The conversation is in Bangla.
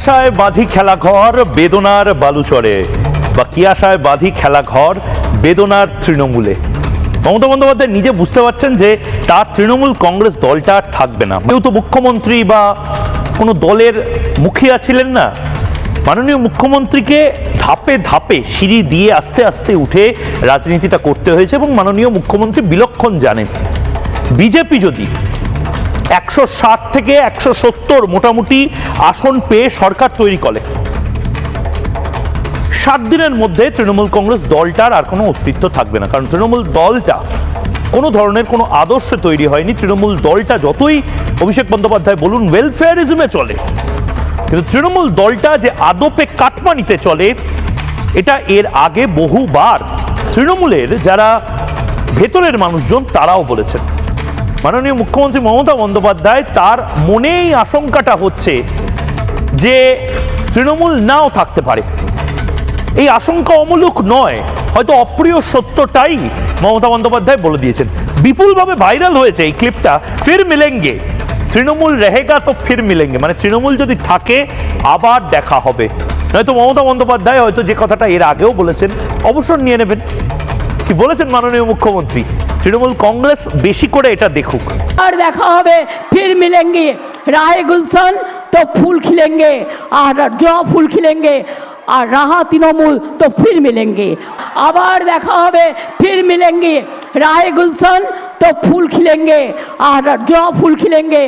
আশায় বাঁধি খেলাঘর বেদনার বালুচরে, বা কি আশায় বাঁধি খেলাঘর বেদনার তৃণমূলে। মমতা বন্দ্যোপাধ্যায় নিজে বুঝতে পারছেন যে তার তৃণমূল কংগ্রেস দলটা আর থাকবে না। কেউ তো মুখ্যমন্ত্রী বা কোনো দলের মুখিয়া ছিলেন না। মাননীয় মুখ্যমন্ত্রীকে ধাপে ধাপে সিঁড়ি দিয়ে আস্তে আস্তে উঠে রাজনীতিটা করতে হয়েছে, এবং মাননীয় মুখ্যমন্ত্রী বিলক্ষণ জানেন বিজেপি যদি 160 থেকে 170 মোটামুটি আসন পেয়ে সরকার তৈরি করে, 7 দিনের মধ্যে তৃণমূল কংগ্রেস দলটার আর কোনো অস্তিত্ব থাকবে না। কারণ তৃণমূল দলটা কোনো ধরনের কোনো আদর্শ তৈরি হয়নি। তৃণমূল দলটা যতই অভিষেক বন্দ্যোপাধ্যায় বলুন ওয়েলফেয়ারিজমে চলে, কিন্তু তৃণমূল দলটা যে আদপে কাটমানিতে চলে, এটা এর আগে বহুবার তৃণমূলের যারা ভেতরের মানুষজন তারাও বলেছেন। মাননীয় মুখ্যমন্ত্রী মমতা বন্দ্যোপাধ্যায় তার মনেই আশঙ্কাটা হচ্ছে যে তৃণমূল নাও থাকতে পারে। এই আশঙ্কা অমূলক নয়, হয়তো অপ্রিয় সত্যটাই মমতা বন্দ্যোপাধ্যায় বলে দিয়েছেন। বিপুলভাবে ভাইরাল হয়েছে এই ক্লিপটা, ফির মিলেঙ্গে, তৃণমূল রেহেগা তো ফির মিলেঙ্গে, মানে তৃণমূল যদি থাকে আবার দেখা হবে। নয়তো মমতা বন্দ্যোপাধ্যায় হয়তো যে কথাটা এর আগেও বলেছেন অবসর নিয়ে নেবেন। কি বলেছেন মাননীয় মুখ্যমন্ত্রী? তৃণমূল কংগ্রেস বেশি করে এটা দেখুক। আর দেখা হবে, ফির মিলেঙ্গে, রাহে গুলশন তো ফুল খিলেঙ্গে, আর জ ফুল খিলেঙ্গে, আর রাহা তৃণমূল তো ফির মিলেঙ্গে। আবার দেখা হবে, ফির মিলেঙ্গে, রাহে গুলশন তো ফুল খিলেঙ্গে, আর জ ফুল খিলেঙ্গে,